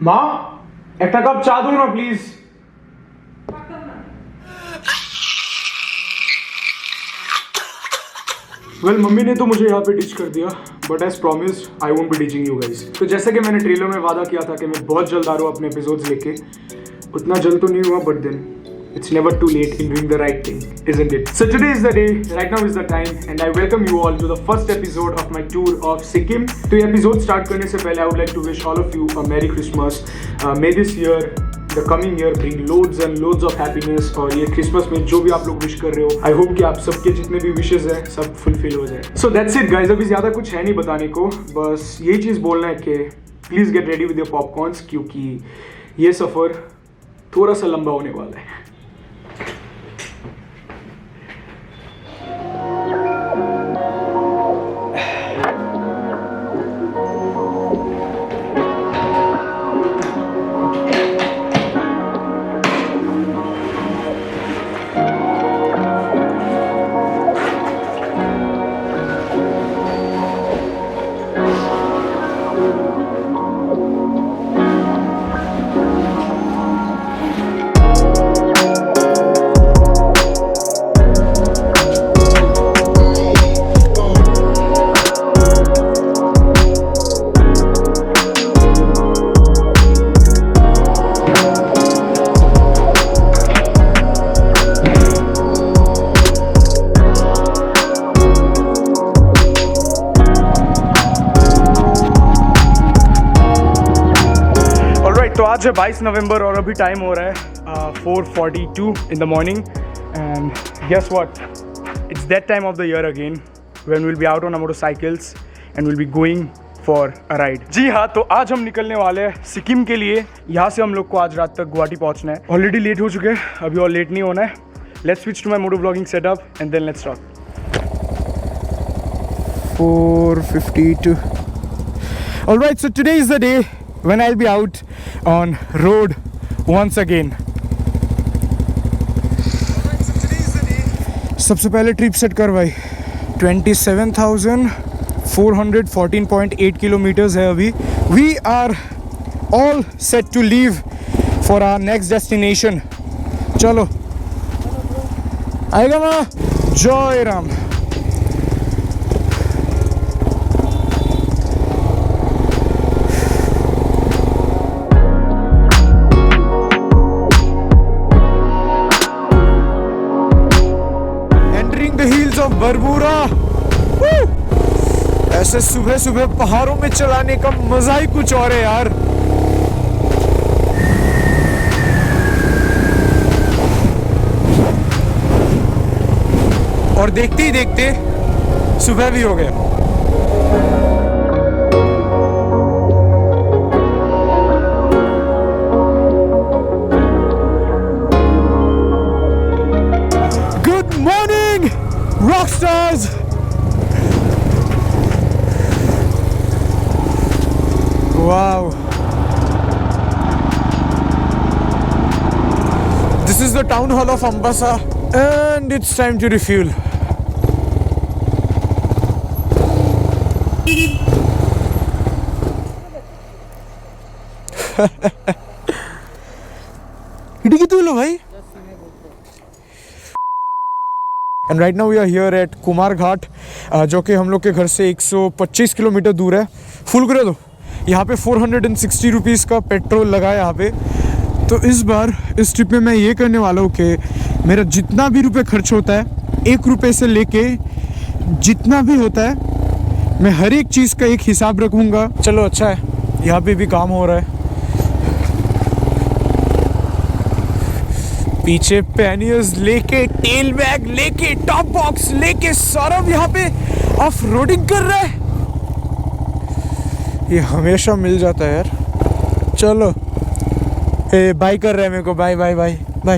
माँ एक कप चा दो ना प्लीज। वेल मम्मी ने तो मुझे यहाँ पे टीच कर दिया, but as promise I won't be teaching you guys. तो जैसे कि मैंने ट्रेलर में वादा किया था कि मैं बहुत जल्द आ रहा हूँ अपने एपिसोड्स लेके, उतना जल्द तो नहीं हुआ, but then it's never too late in doing the right thing, isn't it? So today is the day, right now is the time, and I welcome you all to the first episode of my tour of Sikkim. तो ये episode start करने से पहले I would like to wish all of you a Merry Christmas. May this year, the coming year bring loads and loads of happiness. और ये Christmas में जो भी आप लोग wish कर रहे हो, I hope कि आप सबके जितने भी wishes हैं सब fulfill हो जाए. So that's it guys. अभी ज़्यादा कुछ है नहीं बताने को, बस यही चीज़ बोलना है कि please get ready with your popcorns, क्योंकि ये सफ़र थोड़ा सा लंबा होने वाला है. तो आज है 22 नवंबर और अभी टाइम हो रहा है 4:42 in the morning and guess what, it's that time of the year again when will be out on motorcycles and will be going for a ride. जी हाँ, तो आज हम निकलने वाले हैं सिक्किम के लिए. यहाँ से हम लोग को आज रात तक गुवाहाटी पहुँचना है. ऑलरेडी लेट हो चुके हैं, अभी और लेट नहीं होना है. Let's switch to my moto vlogging setup and then let's talk. 4:52. Alright, so today is the day when I'll be out on road once again. सबसे पहले ट्रिप सेट कर भाई. 27,414.8 किलोमीटर्स है अभी. We are all set to leave for our next destination. चलो आएगा माँ. जय राम. ऑफ बरबूरा. ऐसे सुबह सुबह पहाड़ों में चलाने का मजा ही कुछ और है यार. और देखते ही देखते सुबह भी हो गया. Good morning Rockstars! Wow! This is the town hall of Ambassa and it's time to refuel. इडी कितने लो भाई? And right now we are here at Kumar Ghat, जो कि हम लोग के घर से 125 किलोमीटर दूर है. फुल करे दो. यहाँ पे 460 रुपीज़ का पेट्रोल लगा है यहाँ पे. तो इस बार इस ट्रिप में मैं ये करने वाला हूँ कि मेरा जितना भी रुपये खर्च होता है, 1 रुपये से लेके जितना भी होता है, मैं हर एक चीज़ का एक हिसाब रखूँगा. चलो अच्छा है, यहाँ पे भी काम हो रहा है. पीछे पैनियर्स लेके, टेल बैग लेके, टॉप बॉक्स लेके सौरभ यहाँ पे ऑफ रोडिंग कर रहा है. ये हमेशा मिल जाता है यार. चलो बाय कर रहे हैं मेरे को. Bye bye bye bye.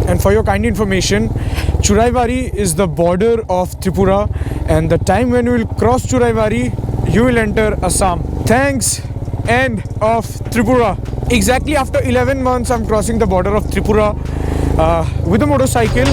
And for your kind information, Churaibari is the border of Tripura and the time when you will cross Churaibari you will enter Assam. Thanks, end of Tripura. Exactly after 11 months, I'm crossing the border of Tripura with a motorcycle.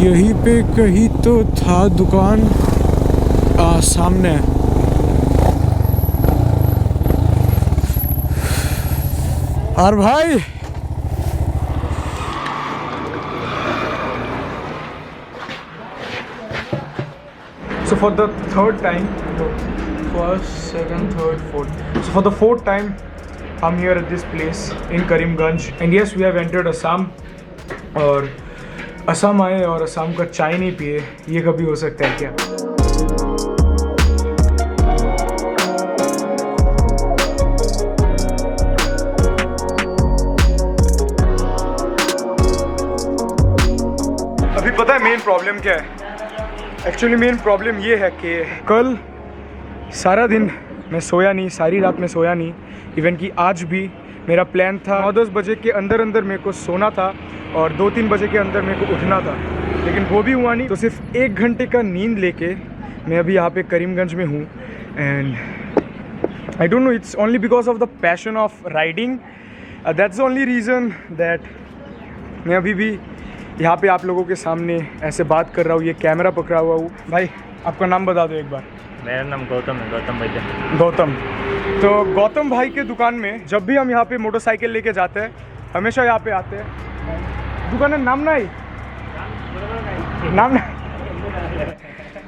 यहीं पे कहीं तो था दुकान, सामने। और भाई so for the third time, first, second, third, fourth, so for the fourth time I'm here at this place in Karimganj, and yes, we have entered Assam. और असम आए और असम का चाय नहीं पिए, ये कभी हो सकता है क्या? अभी पता है मेन प्रॉब्लम क्या है? एक्चुअली मेन प्रॉब्लम ये है कि कल सारा दिन मैं सोया नहीं, सारी रात में सोया नहीं। इवन कि आज भी मेरा प्लान था 9-10 बजे के अंदर मेरे को सोना था और 2-3 बजे के अंदर मेरे को उठना था, लेकिन वो भी हुआ नहीं। तो सिर्फ 1 घंटे का नींद लेके मैं अभी यहाँ पे करीमगंज में हूँ। And I don't know, it's only because of the passion of riding, that's the only reason that मैं अभी भी यहाँ पे आप लोगों के सामने ऐसे बात कर रहा हूँ, ये कैमरा पकड़ा हुआ हूँ। भाई आपका नाम बता दो एक बार। मेरा नाम गौतम है, गौतम भाई। गौतम, तो गौतम भाई के दुकान में जब भी हम यहाँ पे मोटरसाइकिल लेके जाते हैं हमेशा यहाँ पे आते हैं। दुकान है नाम नहीं,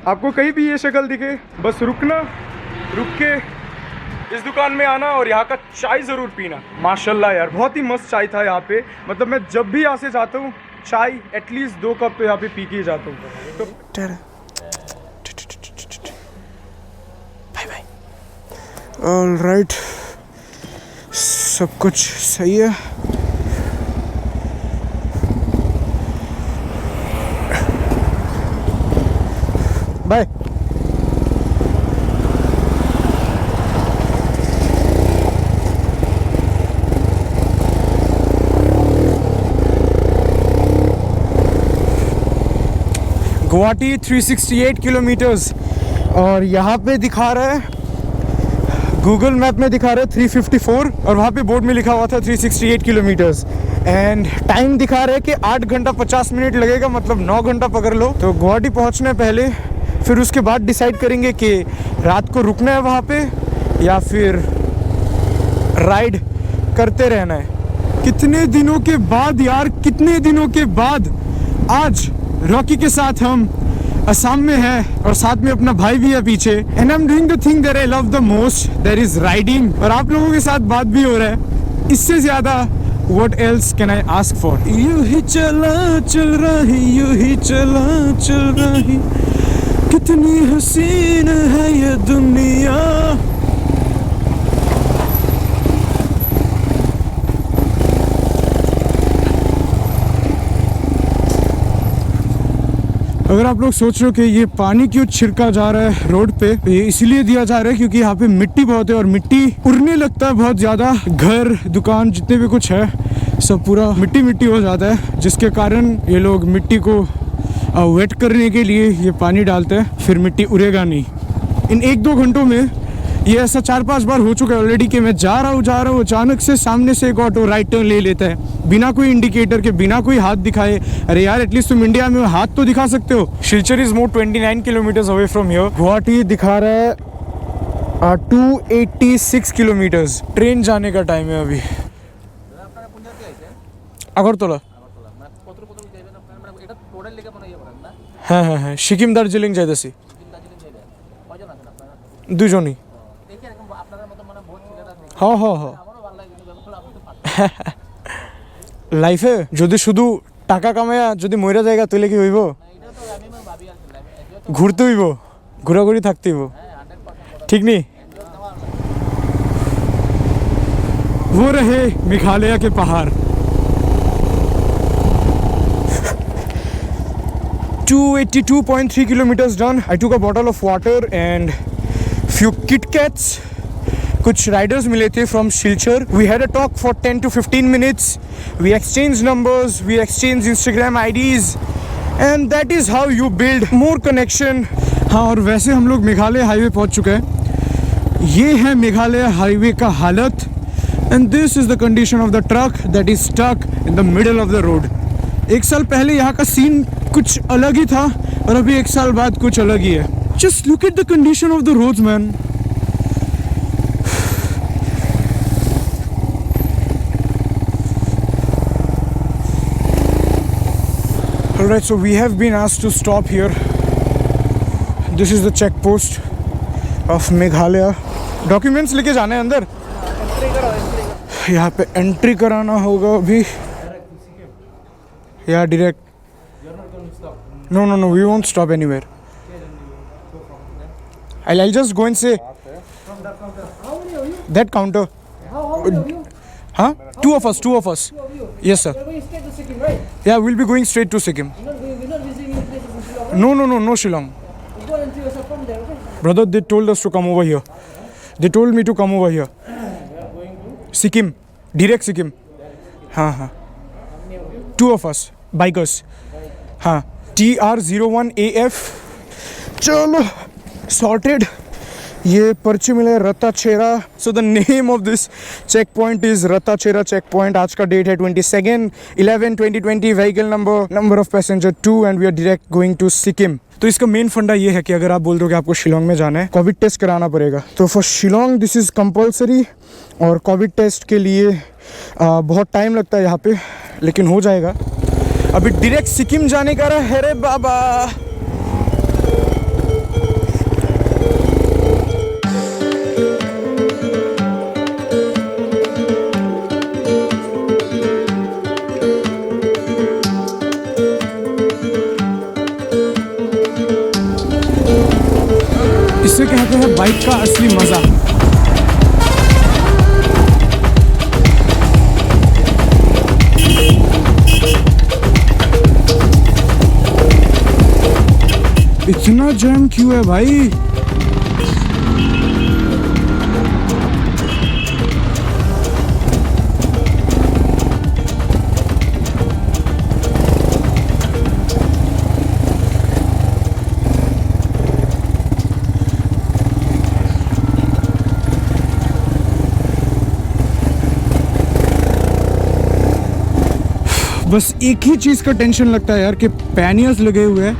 आपको कहीं भी ये शक्ल दिखे बस रुकना, रुक के इस दुकान में आना और यहाँ का चाय ज़रूर पीना। माशाल्लाह यार, बहुत ही मस्त चाय था यहाँ पे। मतलब मैं जब भी यहाँ से जाता हूँ चाय एटलीस्ट 2 कप तो यहाँ पे पी के जाता हूँ। तो बाय बाय। ऑलराइट, सब कुछ सही है। बाय। गुवाहाटी 368 किलोमीटर्स और यहाँ पे दिखा रहा है, गूगल मैप में दिखा रहा है 354 और वहाँ पे बोर्ड में लिखा हुआ था 368 किलोमीटर्स। एंड टाइम दिखा रहा है कि 8 घंटा 50 मिनट लगेगा, मतलब 9 घंटा पकड़ लो। तो गुवाहाटी पहुँचने पहले फिर उसके बाद डिसाइड करेंगे कि रात को रुकना है वहाँ पे या फिर राइड करते रहना है। कितने दिनों के बाद यार, कितने दिनों के बाद आज रॉकी के साथ हम असम में है और साथ में अपना भाई भी है पीछे। And I am doing the thing that I love the most, that is riding. और आप लोगों के साथ बात भी हो रहा है, इससे ज्यादा what else can I ask for. यूं ही चला चल रही, यूं ही चला चल रही, कितनी हसीन है ये दुनिया। अगर आप लोग सोच रहे हो कि ये पानी क्यों छिड़का जा रहा है रोड पे, ये इसलिए दिया जा रहा है क्योंकि यहाँ पे मिट्टी बहुत है और मिट्टी उड़ने लगता है बहुत ज़्यादा। घर, दुकान, जितने भी कुछ है सब पूरा मिट्टी मिट्टी हो जाता है, जिसके कारण ये लोग मिट्टी को वेट करने के लिए ये पानी डालते हैं, फिर मिट्टी उड़ेगा नहीं। इन 1-2 घंटों में ये ऐसा 4-5 बार हो चुका है ऑलरेडी कि मैं जा रहा हूँ, अचानक से सामने से एक ऑटो राइट टर्न ले लेता है बिना कोई इंडिकेटर के, बिना कोई हाथ दिखाए। अरे यार, एटलीस्ट तुम इंडिया में हाथ तो दिखा सकते हो। Silchar is more 29 kilometres away from here. Guwahati दिखा रहा है 286 किलोमीटर्स। ट्रेन जाने का टाइम है अभी। अगरतला। हाँ हाँ हाँ, सिक्किम दार्जिलिंग जाइতেছি। দুজনই। हाँ हाँ हाँ, লাইফে যদি শুধু টাকা কামায়া যদি মইরা জায়গা তুলে কি হইব? ঘুরতে হইব, ঘোরাঘুরি থাকতে হইব, ঠিক নি? वो रहे मेघालय के पहाड़। 282.3 kilometers done. I took a bottle of water and few Kit Kats. कुछ राइडर्स मिले थे from Silchar. We had a talk for 10 to 15 minutes. We exchanged numbers, we exchanged Instagram IDs, and that is how you build more connection. हाँ, और वैसे हम लोग Meghalaya highway पहुंच चुके हैं। ये है मेघालय हाईवे का हालत, and this is the condition of the truck that is stuck in the middle of the road. एक साल पहले यहाँ का सीन कुछ अलग ही था और अभी एक साल बाद कुछ अलग ही है। Just look at the condition of the roads man. Alright, so we have been asked to stop here. This is the checkpost of Meghalaya. Documents लेके जाने हैं अंदर। यहाँ पे एंट्री कराना होगा अभी। Yeah, direct. No, we won't stop anywhere. I'll just go and say. How many of you? That counter. How many of you? Huh? Two of us. Two of you? Yes, sir. You're going straight to Sikkim, right? Yeah, we'll be going straight to Sikkim. We're not visiting any places in Shillong, right? No Shillong. You go and see yourself from there, okay? Brother, they told us to come over here. They told me to come over here. Sikkim. Direct Sikkim. हाँ. Two of us. Bikers. हाँ. TR01AF. चलो. Sorted. ये पर्ची मिले रत्ताचेरा. So the name of this checkpoint is रत्ताचेरा checkpoint. आज का date है 22/11/2020. Vehicle number of passenger 2 and we are direct going to Sikkim. तो इसका मेन फंडा ये है कि अगर आप बोल दो कि आपको शिलोंग में जाना है, कोविड टेस्ट कराना पड़ेगा। तो for Shillong this is compulsory और कोविड टेस्ट के लिए बहुत टाइम लगता है यहाँ पे, लेकिन हो जाएगा। अभी डायरेक्ट सिक्किम जाने का रहा है रे बाबा। इससे कहते हैं बाइक का असली मजा। इतना जैम क्यों है भाई? बस एक ही चीज का टेंशन लगता है यार कि पैनियर्स लगे हुए हैं।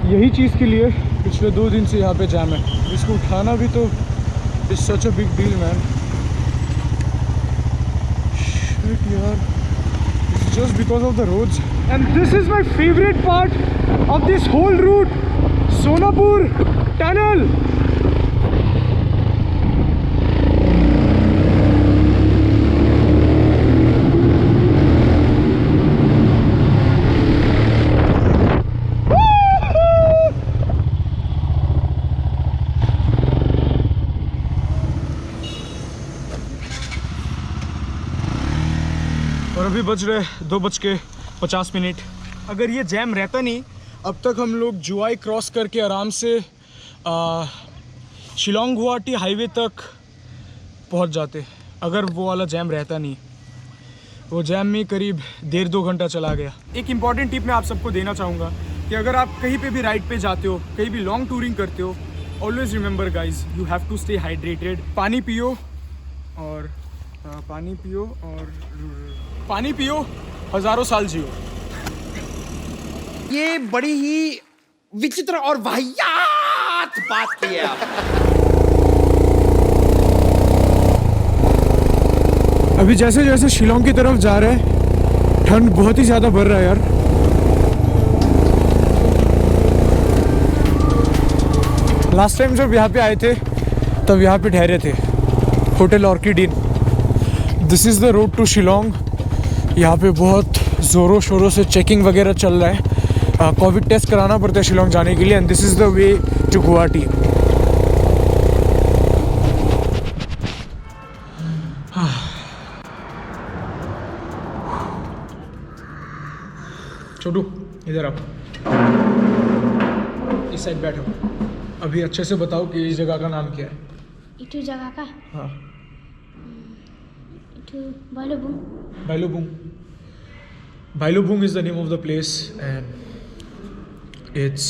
यही चीज़ के लिए पिछले 2 दिन से यहाँ पे जाम है। इसको उठाना भी तो it's such a big deal man. Shit यार, it's just because of the roads and this is my favourite part of this whole route, Sonapur tunnel. और अभी बज रहे 2:50। अगर ये जैम रहता नहीं, अब तक हम लोग जुआई क्रॉस करके आराम से शिलोंग गुवाहाटी हाईवे तक पहुंच जाते। अगर वो वाला जैम रहता नहीं, वो जैम में करीब 1.5-2 घंटा चला गया। एक इम्पॉर्टेंट टिप मैं आप सबको देना चाहूँगा कि अगर आप कहीं पे भी राइड पे जाते हो, कहीं भी लॉन्ग टूरिंग करते हो, always remember guys, you have to stay hydrated. पानी पियो, हज़ारों साल जियो। ये बड़ी ही विचित्र और वाहियात बात की है आप। अभी जैसे जैसे शिलोंग की तरफ जा रहे हैं ठंड बहुत ही ज़्यादा बढ़ रहा है यार। लास्ट टाइम जब यहाँ पे आए थे तब यहाँ पे ठहरे थे hotel Orchid Inn. This is the road to Shillong. यहाँ पे बहुत ज़ोरों शोरों से चेकिंग वगैरह चल रहा है। कोविड टेस्ट कराना पड़ता है शिलोंग जाने के लिए and this is the way to Guwahati. Chhotu इधर आओ, इस साइड बैठो। अभी अच्छे से बताओ कि इस जगह का नाम क्या है। इटू जगह का हाँ, इटू Balubung. Bhailubung. Bhailubung is the name of the place and it's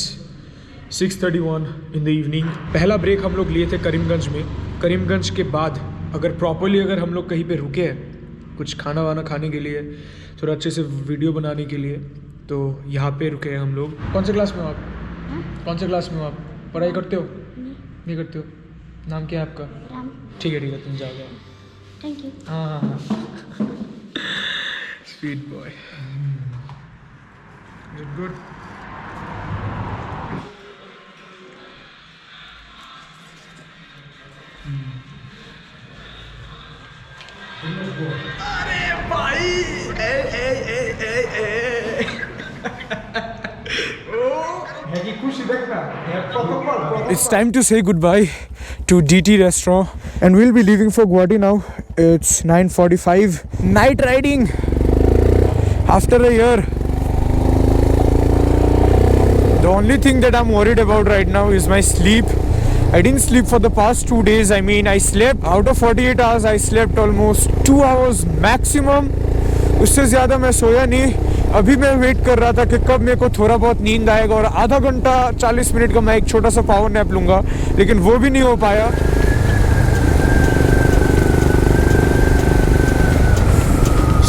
6:31 in the evening. पहला ब्रेक हम लोग लिए थे करीमगंज में। करीमगंज के बाद अगर प्रॉपरली अगर हम लोग कहीं पे रुके हैं कुछ खाना वाना खाने के लिए, थोड़ा अच्छे से वीडियो बनाने के लिए, तो यहाँ पे रुके हैं हम लोग। कौन से क्लास में हो आप? कौन से क्लास में हो आप? पढ़ाई करते हो? नहीं करते हो? नाम क्या है आपका? राम। ठीक है तुम जाओ जाओ। Thank you. हाँ sweet boy. Good. It's time to say goodbye to DT restaurant and we'll be leaving for Guwahati now. It's 9:45. Night riding after a year. The only thing that I'm worried about right now is my sleep. I didn't sleep for the past 2 days. I mean, I slept out of 48 hours. I slept almost 2 hours maximum. उससे ज़्यादा मैं सोया नहीं। अभी मैं wait कर रहा था कि कब मेरे को थोड़ा बहुत नींद आएगा और आधा घंटा 40 मिनट का मैं एक छोटा सा पावर नैप लूँगा, लेकिन वो भी नहीं हो पाया।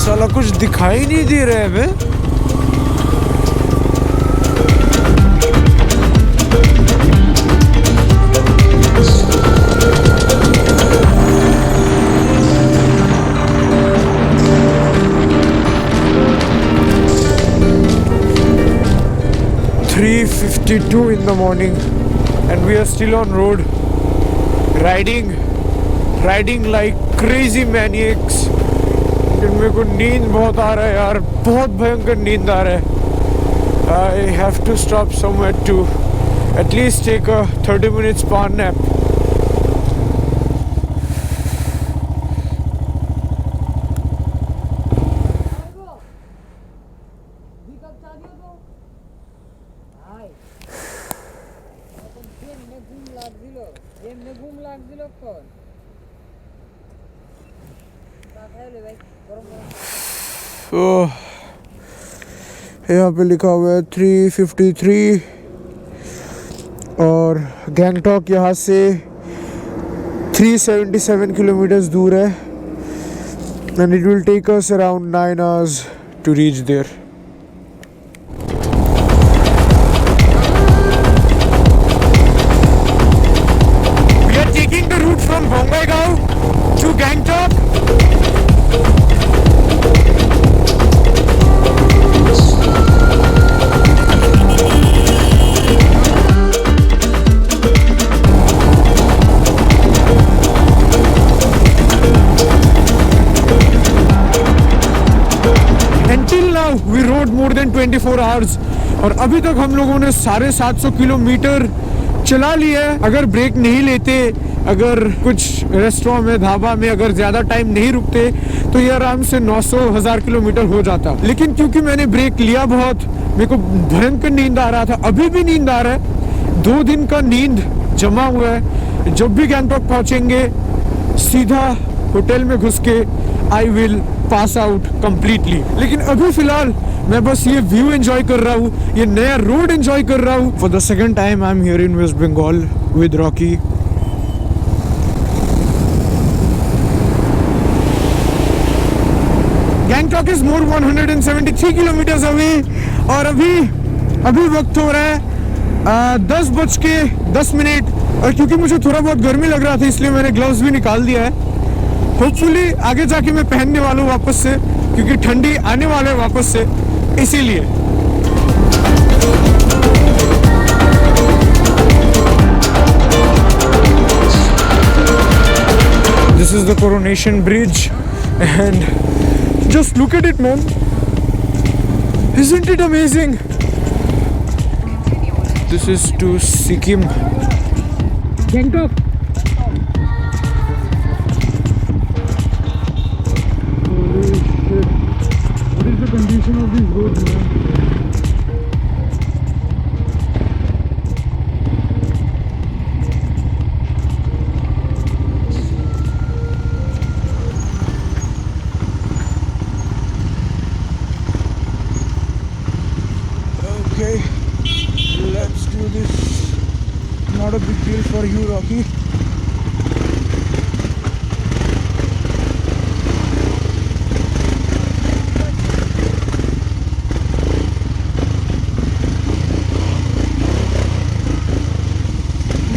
साला कुछ दिखाई नहीं दे रहा है बे। $3:52 in the morning and we are still on road riding like crazy maniacs। लेकिन मेरे को नींद बहुत आ रहा है यार, बहुत भयंकर नींद आ रहा है। I have to stop somewhere to at least take a 30 minutes power nap। यहाँ पे लिखा हुआ है 3:53 और गैंगटॉक यहाँ से 377 किलोमीटर्स दूर है and it will take us around 9 hours to reach there। We are taking the route from Bongaigaon to Gangtok। We rode more than 24 hours और अभी तक हम लोगों ने 750 किलोमीटर चला लिया है। अगर ब्रेक नहीं लेते, अगर कुछ रेस्टोरेंट में, ढाबा में अगर ज़्यादा टाइम नहीं रुकते तो ये आराम से 900-1000 किलोमीटर हो जाता। लेकिन क्योंकि मैंने ब्रेक लिया बहुत, मेरे को भयंकर नींद आ रहा था, अभी भी नींद आ रहा है। 2 दिन का नींद जमा हुआ है। जब भी गैंगटॉक पहुँचेंगे सीधा होटल में घुस के I will pass out completely. लेकिन अभी फिलहाल मैं बस ये व्यू एंजॉय कर रहा हूँ, ये नया रोड एंजॉय कर रहा हूँ। For the second time I am here in West Bengal with Rocky. Gangtok is more 173 kilometers away और अभी वक्त हो रहा है 10:10 और क्योंकि मुझे थोड़ा बहुत गर्मी लग रहा था इसलिए मैंने ग्लव्स भी निकाल दिया है। होपफुली आगे जाके मैं पहनने वाला हूँ वापस से, क्योंकि ठंडी आने वाला है वापस से, इसीलिए। This is the Coronation Bridge and just look at it, man. Isn't it amazing? This is to Sikkim. Gangtok. Holy shit. What is the condition of these roads, man? Okay, let's do this. Not a big deal for you, Rocky.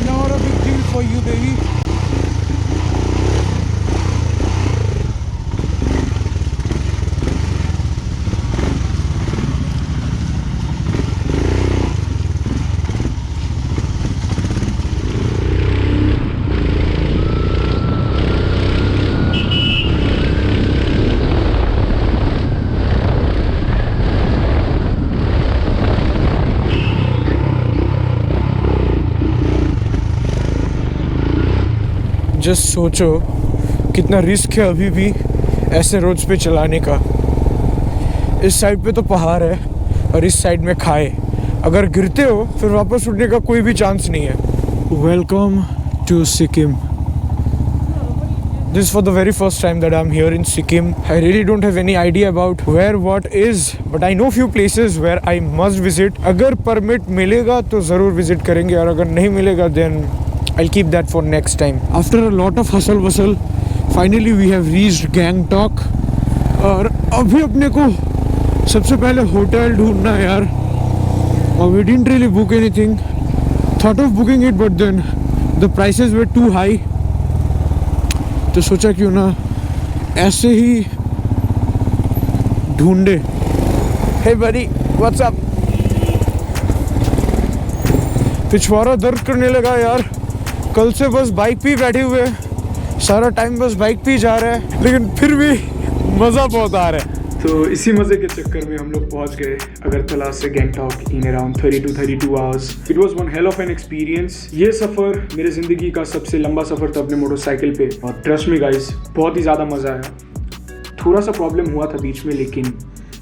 Not a big deal for you, baby. Just सोचो कितना risk है अभी भी ऐसे roads पे चलाने का। इस साइड पे तो पहाड़ है और इस साइड में खाई। अगर गिरते हो फिर वापस उठने का कोई भी चांस नहीं है। Welcome to Sikkim. This is for the very first time that I'm here in Sikkim. I really don't have any idea about where what is, but I know few places where I must visit. अगर permit मिलेगा तो ज़रूर visit करेंगे और अगर नहीं मिलेगा then I'll keep that for next time. After a lot of hustle bustle, finally we have reached Gangtok. और अभी अपने को सबसे पहले होटल ढूंढना है यार। और we didn't really book anything. Thought of booking it but then the prices were too high. तो सोचा क्यों ना ऐसे ही ढूंढे। Hey buddy, what's up? पिछवाड़ा दर्द करने लगा यार। कल से बस बाइक पे बैठे हुए, सारा टाइम बस बाइक पे जा रहा है, लेकिन फिर भी मज़ा बहुत आ रहा है। तो इसी मज़े के चक्कर में हम लोग पहुंच गए अगरतला से Gangtok in around 32-32 hours. It was one hell of an experience. ये सफ़र मेरे ज़िंदगी का सबसे लंबा सफ़र था अपने मोटरसाइकिल पे, और ट्रस्ट मी गाइस बहुत ही ज़्यादा मज़ा आया। थोड़ा सा प्रॉब्लम हुआ था बीच में, लेकिन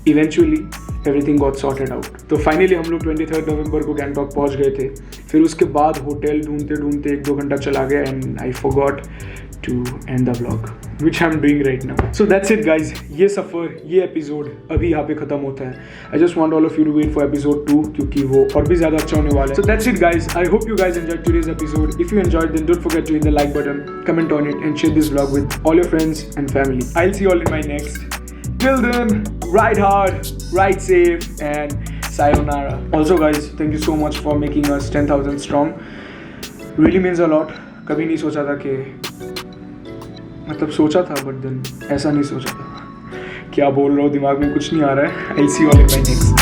eventually everything got sorted out. तो फाइनली हम लोग 23 नवंबर को गैंगटॉक पहुंच गए थे। फिर उसके बाद होटल ढूंढते ढूंढते 1-2 घंटा चला गया and I forgot to end the vlog which I am doing right now. So that's it guys. ये सफ़र, ये एपिसोड अभी यहाँ पे ख़त्म होता है। I just want all of you to wait for episode 2, क्योंकि वो और भी ज़्यादा अच्छा होने वाला है। So that's it guys. I hope you guys enjoyed today's episode. If you enjoyed then don't forget to hit the like button, comment on it and share this vlog with all your friends and family. I will see you all in my next. Till then, ride hard, ride safe, and sayonara. Also guys, thank you so much for making us 10,000 strong. Really means a lot. कभी नहीं सोचा था कि, मतलब सोचा था but then ऐसा नहीं सोचा था। क्या बोल रहा हूँ, दिमाग में कुछ नहीं आ रहा है। I'll see you all in my next.